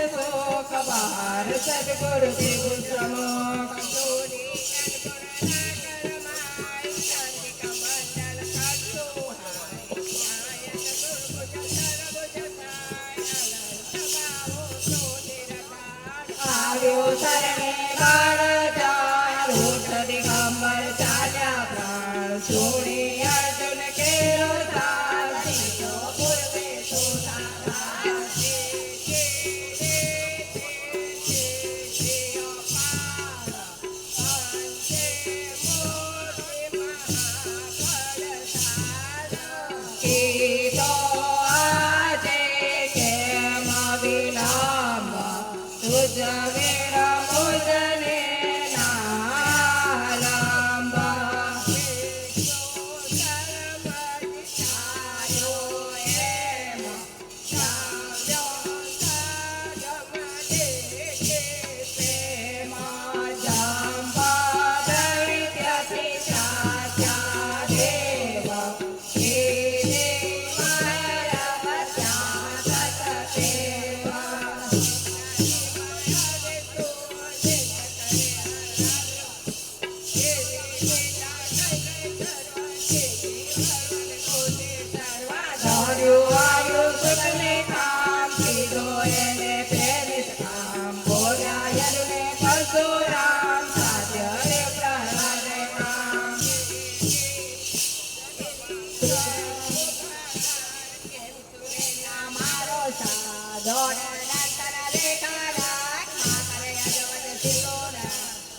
કબાર સદગુરુ દેવ સમો આવ્યો શરણે બાળ જાળ ઉઠ દિગંબર ચાલ્યા પ્રાણ સોણી અર્જુન કેરો તાલ દીધો પૂર્વે તો સારા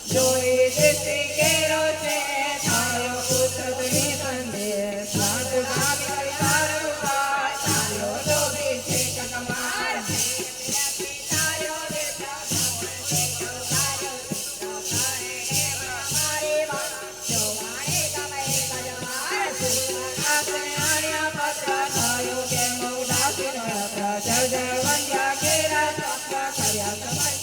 જોઈ દેતી કેરો છે તારો પુત્ર તુની સંદેશ સાત ગામી તારો પાર ચાલ્યો ડોબી છે કકમાર તારો બેટા મારી વાત જો મારે ગમે કજવાર આપણે આણ્યા પત્ર થયો કે મોડાસી નો જળ જળ વંદ્યા કેરા ચક્ર કર્યા સમય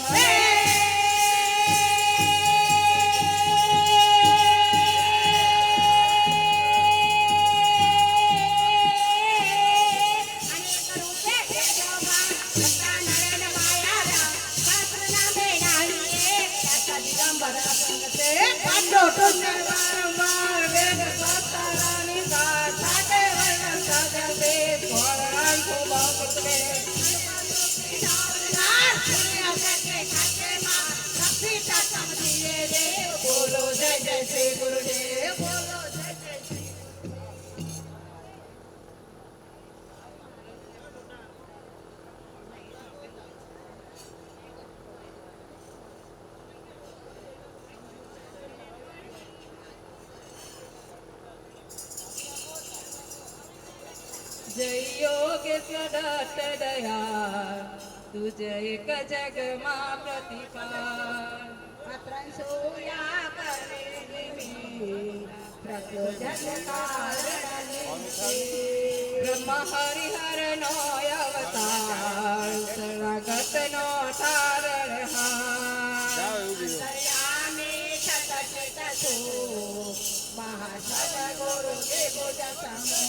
Hey! શ્રી ગુરુદેવ બોલો જય જય શ્રી જય યોગેશ્વર દત્ત દયા તુજ એક જગમાં પ્રતિભા ત્રણસોયા કરે પ્રત્યોજન કારણ બ્રહ્મ હરિહર નો અવતાર શરણાગત નો તારણહાર મહાસદગુરુ દેવો જસમો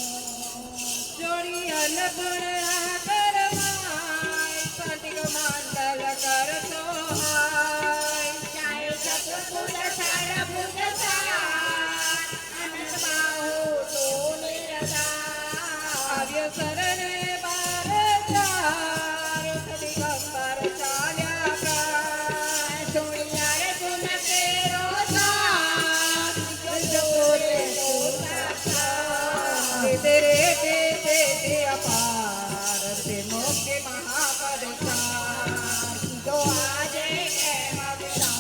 જોડી અન્નપૂર્ણા કરમાય સ્ફટિક મંડળ કરતો હાય ચાહે સતપુર સારભુજ સાર અનંત બાહુ તો નિરદાર આવ્ય શરણે બાર ચાર દિગંબર ચાલ્યા પ્રાણ સોળિયા રે ગુણ તેરો સાર જોરે તેરે તે અપાર તે મોક્ષ મહાપદસાર તો આજે કેમ અવસાન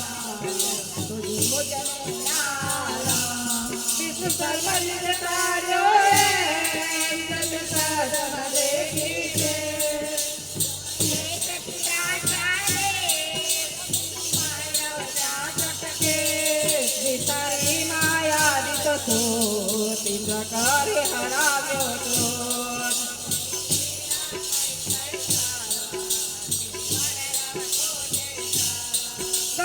તુજી મુજને નારામ વિષ્ણુ સર્વલિત તાર્યો સત સદમ દેખી છે વિતારી માયાદિત તો તીવ્ર કરે હરાવ્યો ક્રોધ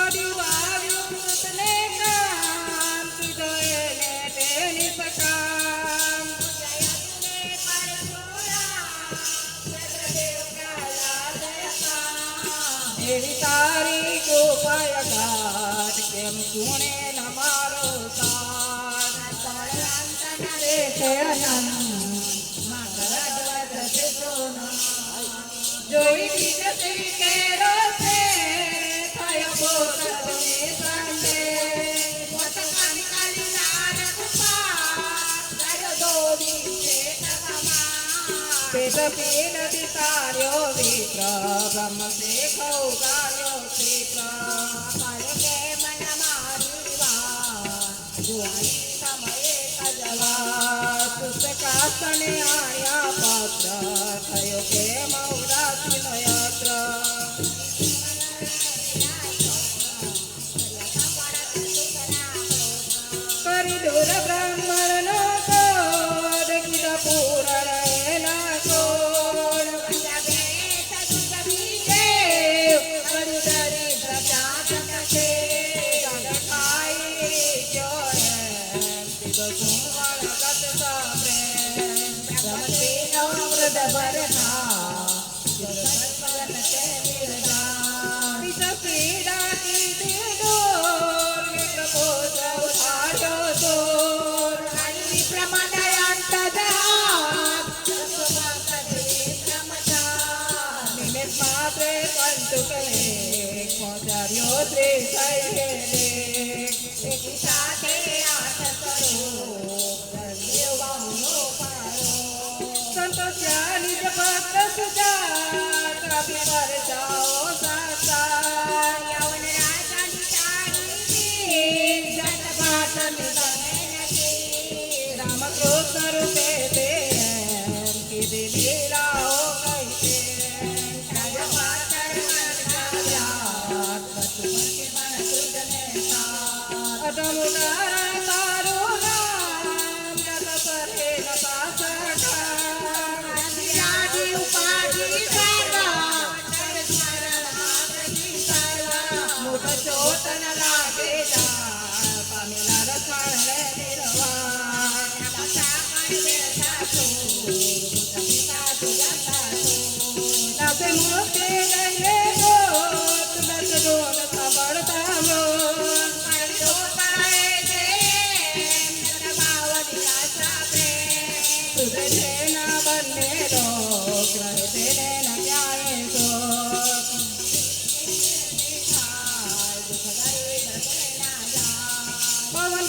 દડ્યું આવ્યું મૃતને કામ કીધો એને તેની સકામ એવી તારી કૃપાય ગાઢ કેમ સુણે ન મારો સાથ જોઈ બીજ શ્રી કેરો છે થયો પોતને સંતે પોતકાની કાલી નાર કૃપા દોરી છે પેટ પીન વિતાર્યો વિપ્ર બ્રહ્મ શેખો ગાયો ક્ષેત્ર કે મન મારી વાત જોઈ સમયે કજવા પુસ્તકાસને આયા પાત્ર થયો કે મૌરાસી નો યાત્ર કરી દૂર બ્રાહ્મણ નો કોડ કીધા પૂરણ એના કોડ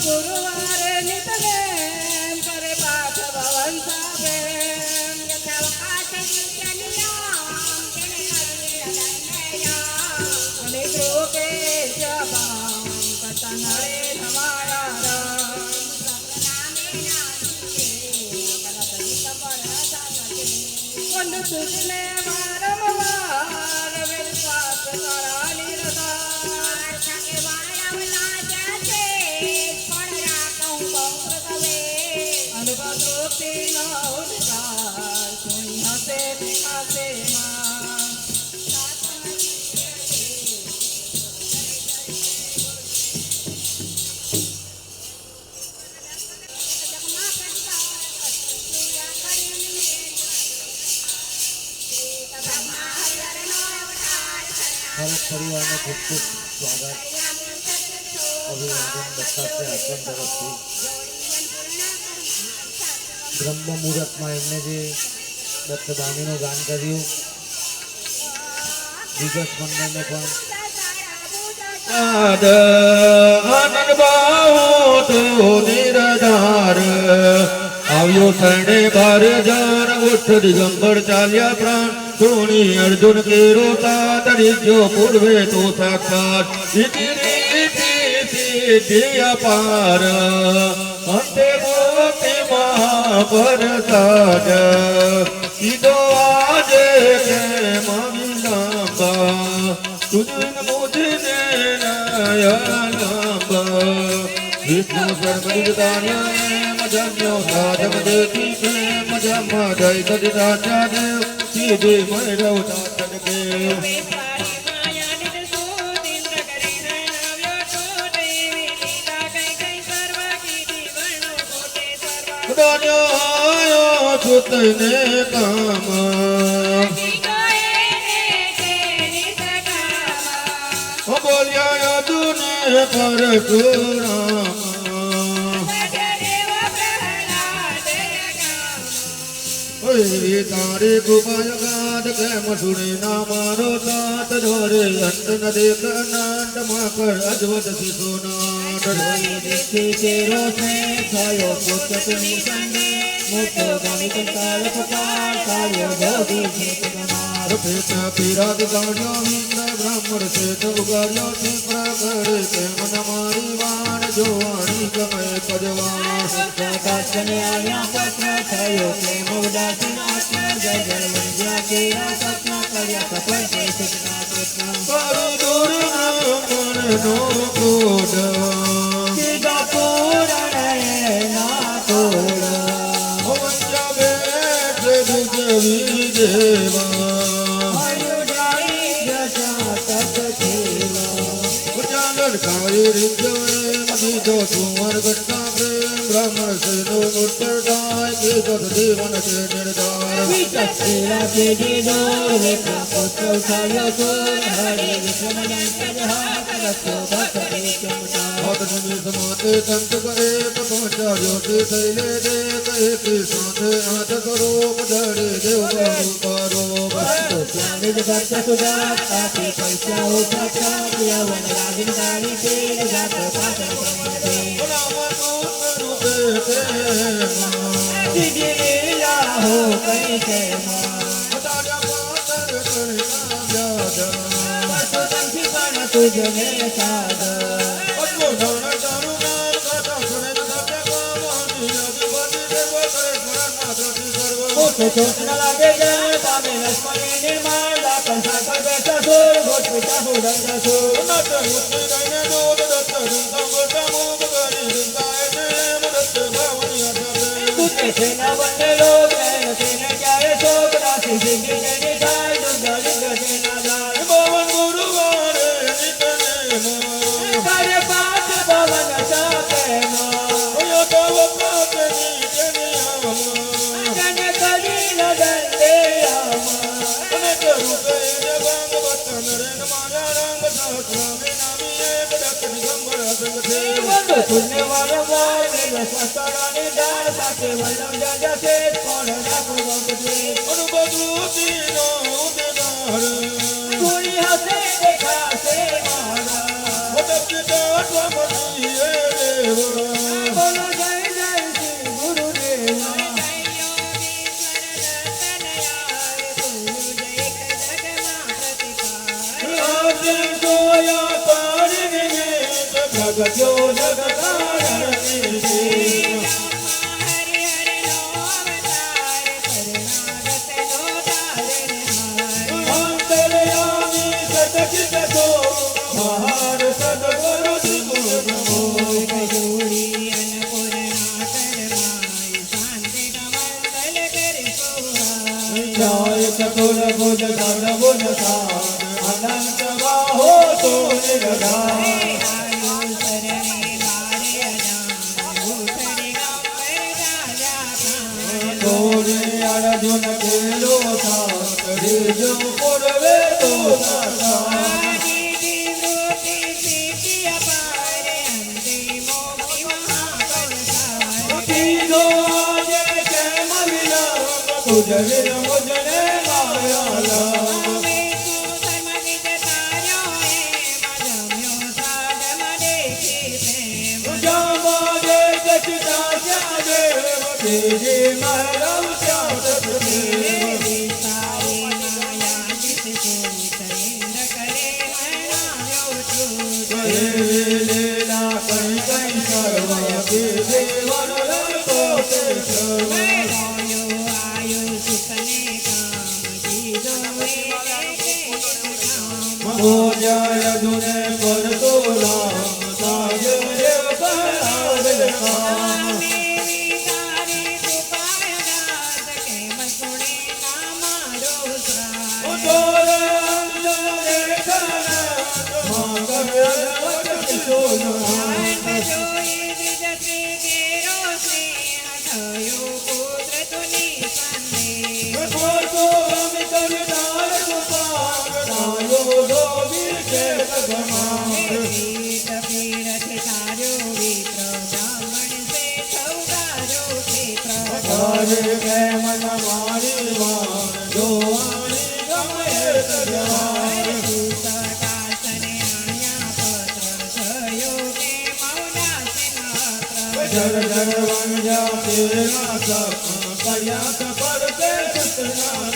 ગુરુવારે નિતનેમ કરે પાઠ ભવન સાબેન અને ગ્રોકે જબામ કરતા નળે ધમાયા રામ સુખને વારંવાર વિશ્વાસ કરા નિરધાર અનુભવ તૃપ્તિનો ઉદ્ગાર સુણી હસે વિકાસે માં ભારત પરિવારનો ખૂબ ખૂબ સ્વાગત અભિવાદન દત્તાત્રેય આશ્રમ તરફથી બ્રહ્મ મુહૂર્તમાં એમને જે દત્તદાનીનું ગાન કર્યું દિગ્ગજ મંડળને પણ આનંદ ભાવો તો નિરધાર આવ્યો શરણે બાર જાન ઉઠ દિગંબર ચાલ્યા પ્રાણ સોની અર્જુન કેરો તાત રીજો પૂર્વે તો સાક્ષાત સિદ્ધિ અપાર અંતે મોક્તિ મહાપરસાદ કીધો આજે કેમ વિલંબ તુજન મુજને નયનંબ વિષ્ણુ સર્વવિદાન્ય મજમ્યો સાધમ દેખી પ્રેમ જમ જય સદિ રાજા દેવ સીધે મૈરવ તાતન કે દાન્યો સુતને કામ બોલ્યા દુને પરશુરામ તારે કૃપાય ગાદ કેમ સુણી ના મારો સાત ધોરે અંત ન દેખ નાટ માકર અજવત શિશુનાટ દેખી તેરો છે થયો પુત્ર તુની સંગે મોટો ગણિત કાળ પુકાર કાર્યો જોગી છે તમાર પેટ પીરાગ ગાણ્યો ઇન્દ્ર બ્રાહ્મણ છે તો ઉગાડ્યો છે પ્રગરે કેમ ન મારી વાણ જોવાણી ગમે કજવાણ કાચને આવ્યા પત્ર થયો કેમ ઉદાસીન આત્મા જય જય વંદ્યા કેરા સપના કર્યા સફળ છે સુખના કૃષ્ણ કરું દૂર બ્રાહ્મણ નો કોડ સીધા પૂરણ ના તોડ વંદ્યા બેઠ દુજવી દેવા દીધો સુવર ઘટના પ્રેમ બ્રહ્મ સેનો મુર્તડાય કીધો દેવન છે નિર્ધાર વિચક્ષેલા કે દીધો રેખા પુત્ર ઉઠાવ્યો તો હરે વિક્રમ જંત હાથ રખ્યો ભક્ત ચમટા ભક્ત નિમિત માતે સંત કરે પહોંચાવ્યો તે થઈને દે કહે કે સાથે હાથ કરો પધરે દેવ બાબુ પારો ભક્તો ત્યાં જ ભક્ત સુદાસ આપે પૈસા ઓછા પ્રાપ્યા વન લાગી ગાડી તે જાત પાછળ हो कैसे तुझने साध छोटना लागे जय पामे लक्ष्मणी निर्माण दातन साकर बैठा सोर घोट पिता हो दंगा सोर नट मुक्ति रहने दो दत्त दुंगा गोटा मोग गरी दुंगा ऐसे दत्त भावनी आधार कुत्ते सेना बंदे लोग नैन सेना जाए शोक राशि सिंधी जैनी साई दुंगा लिंग सेना दार भवन गुरुवारे नितने मां कार्य पाठ भवन साके मां यो तो वक्त नीचे नियम जन कली लदंदे आमा उन्हें करू गए जबांग बतन रंग माया रंग सास्वामी नामी एक डक निगंबर संग थे वंदो सुनने वाला वार मेरे स्वस्तरानी दार साके वल्लम जाजा से कौन राखो वंद थे अनुभवू तीनो उदनार कोई हसे देखा से मारा वदक दाट वमनी ये देवा અદભુત સદભુત સાધ અનંત બાહો તો નિરધાર તોરે અર્જુન કેલો સાથ રીજો પૂર્વે તો સાધા કીધો આજે કેમ વિના તુજ વિન મુજને માયા લાગ જામાજે દક્ષિતા જાજે તેજે મરમ ત્યાત પ્રેમ લીલા કઈ કઈ સર્વ વિધિ વરલ તો તે સર્વ મોજય જુને કરતો રામ સાજ દેવ કરાવે કામ તોરે અંજન દેખના માંગલ જર જર વંજા તેરા સપ કયાત પરતે સતના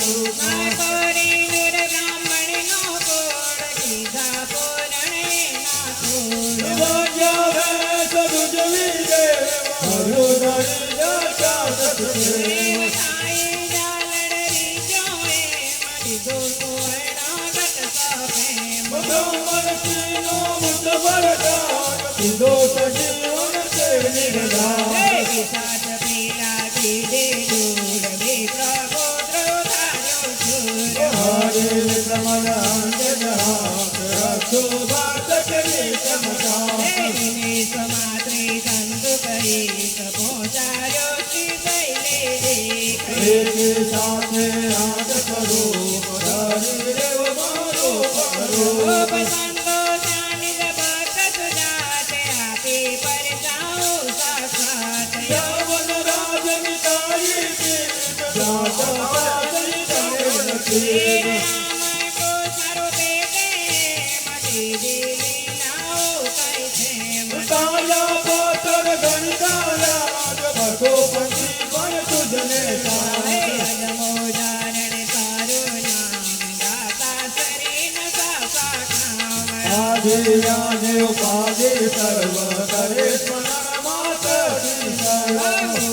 સાથે આદ કરો દેવ મારો કરો યવન રાજ મિતાઈ જાતા પાસરી કરે નથી તાયા પોતર ગણતાયા ભગો પંછી પણ તુજને આદિ આદિ ઉપાધિ સર્વ કરે સ્મરણ માતરી સર્વ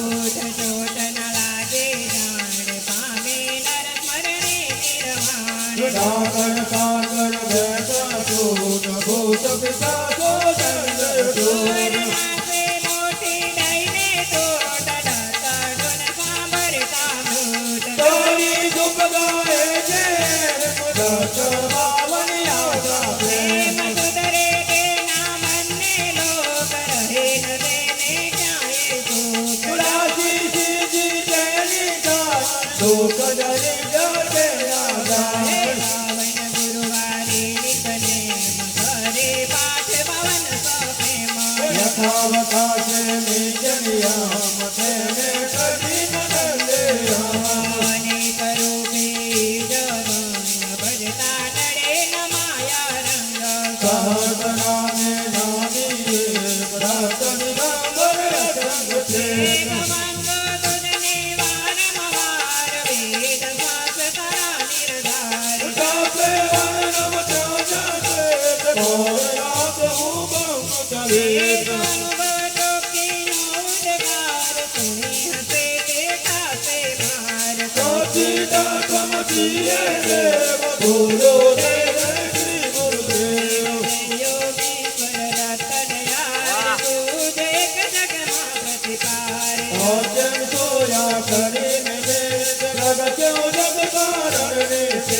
સાગર સાગર બેઠા છોટ ભૂત પિતા સો તારી દુઃખ ગાય છે દસ બાવન આવતા लोक जरी जाते यथावकाशे निजनिया मथे में कठिन दंडे सहस्रा में नानी प्रातन सोया करे जग कारण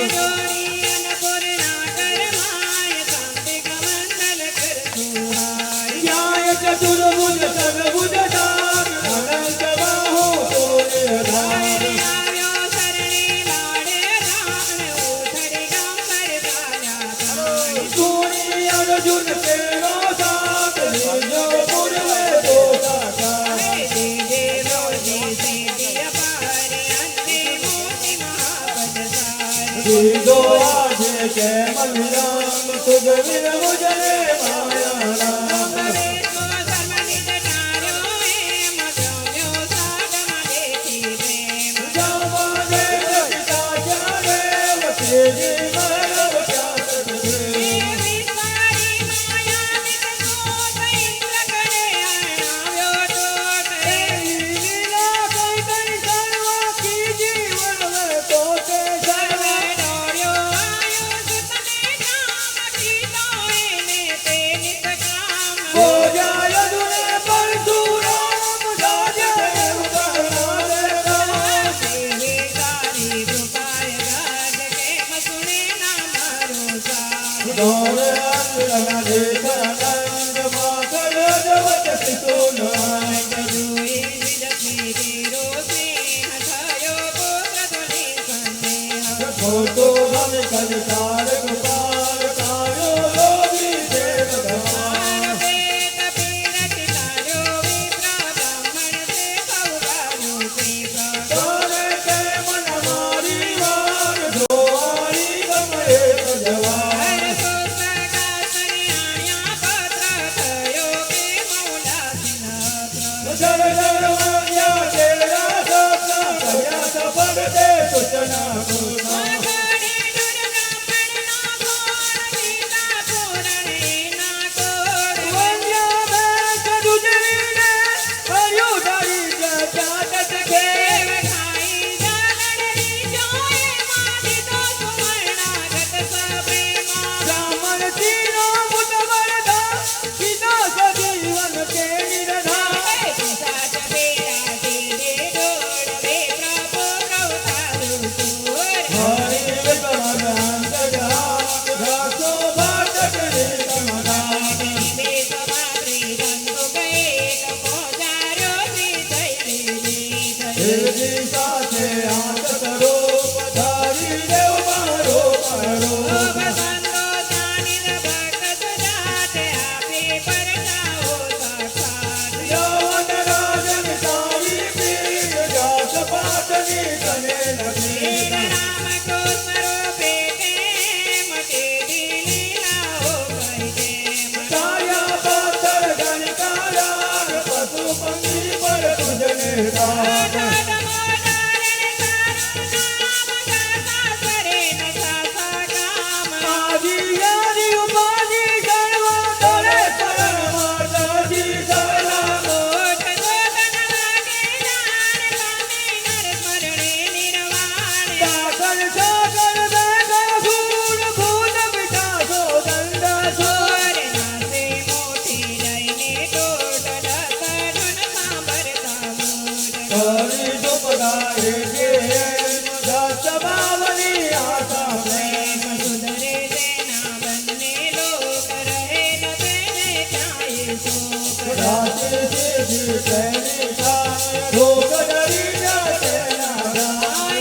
જોડી અન્નપૂર્ણા કરમાય સાંતિક મંડલ કરતુહાય ન્યાય ચતુર્ભુજ સર્વભુજ ધામ અનંત બાહુ સૂર્યધામ આવ્યો શરણે લાડે રાણ ઉથડી ગંબર તાર્યા તાણ સૂર્ય અર્જુન તેરો સાથ નિજો પૂર્વે તો સાકાર દીજે રોજી સીધી અપારે અંતે મોતી મહાપદસાર દીધો આજે કેમ વિરામ સુગવીર મુજરે માયા રામ વેદો ધર્મનિજ ટાર્યો એમ દ્રવ્યો સાધમાં દેખી પ્રેમ જામાને પિતા ચારેવ તેજી માનવ ચાત એ વિસ્તારી માયામિત સોટ ઇન્દ્ર ગણે અણાવ્યો ટોટ લીલા કઈ કઈ સર્વ કીજી વણવે પોતે સર્વે દોડ્યો આયો સુતને કામ કીધો એને તે નિત કામ બોજાય દુને પરશુરામ જાજે ઉતરનારે રામ દેવી તારી કૃપાય ગાજ કેમ સુને ના મારો સાથ દોરે અંગના દેખા નંદ માખલ જવત સિસુનાય જોઈ વિજતી તેરો સ્નેહ થયો પુત્ર ધ્વનિ સંદેહ ફોટો ગમે કલકાર કપાલ કાયો લોભી છે ભગવાન વેદ પીરતિ તાર્યો વિપ્ર બ્રાહ્મણ તે સૌભાગ્યો શ્રી તારે કે મન મારી વાર જોવારી ગમે જવાન જર જર વાગ્યા તેરા સપના કર્યા સફળ તે સૂચના પૂર્ણ વંદ્યા બેસ દુજરીને હર્યો ડાળી ચાટ ટકે બ્રાહ્મણ તીનો મુટ વરદા પિતા સજીવન કે નિરધા હરિ વિકમનાં સજા રાસો ભાટક નિકમના દેવી સાથે આંત કરો પધારી દેવ મારો મારો યવન રાજન તારી પીર જાત પાટની તને નથી કાયા પાતર ગણકારાર પશુ પંખી પર તુજને રામ આજી યારી ઉપાજી ગણવા તરે શરણ માતાજી સલામ સાગર સાગર બેગર સૂર ભૂત પિતાસો દંડાસુર હરી સુપદાય કે દસ બાવની આશા પ્રેમ રાતે દેવી તેની સાય રોગ ડરી જાતે ના રામ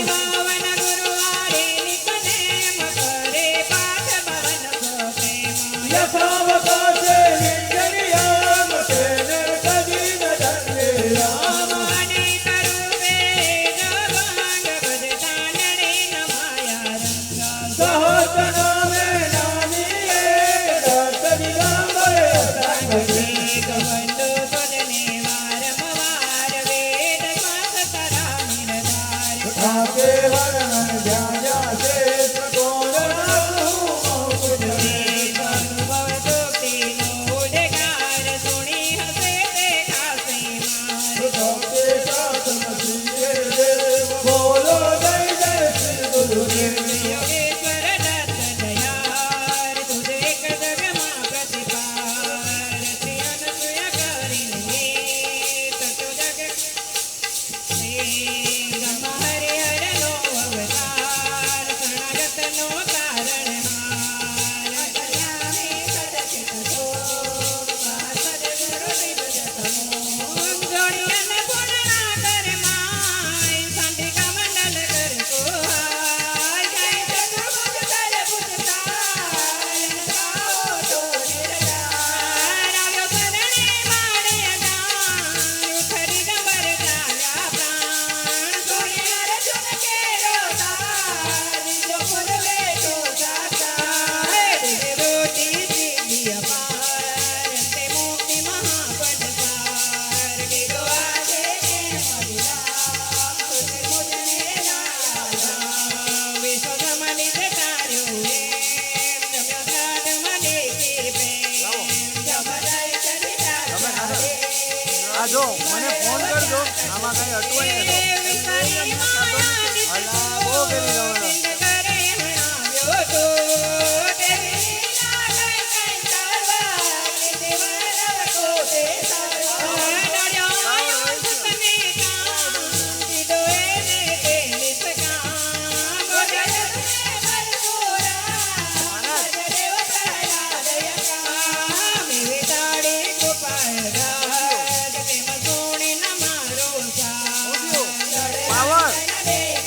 યથાવકાશે નિંજનિયામ તેને કદી ન દંડે રામ ભગવાન જો મને ફોન કરજો આમાં કઈ અટવાય ને અલા બહુ ગેલી તમે પાવર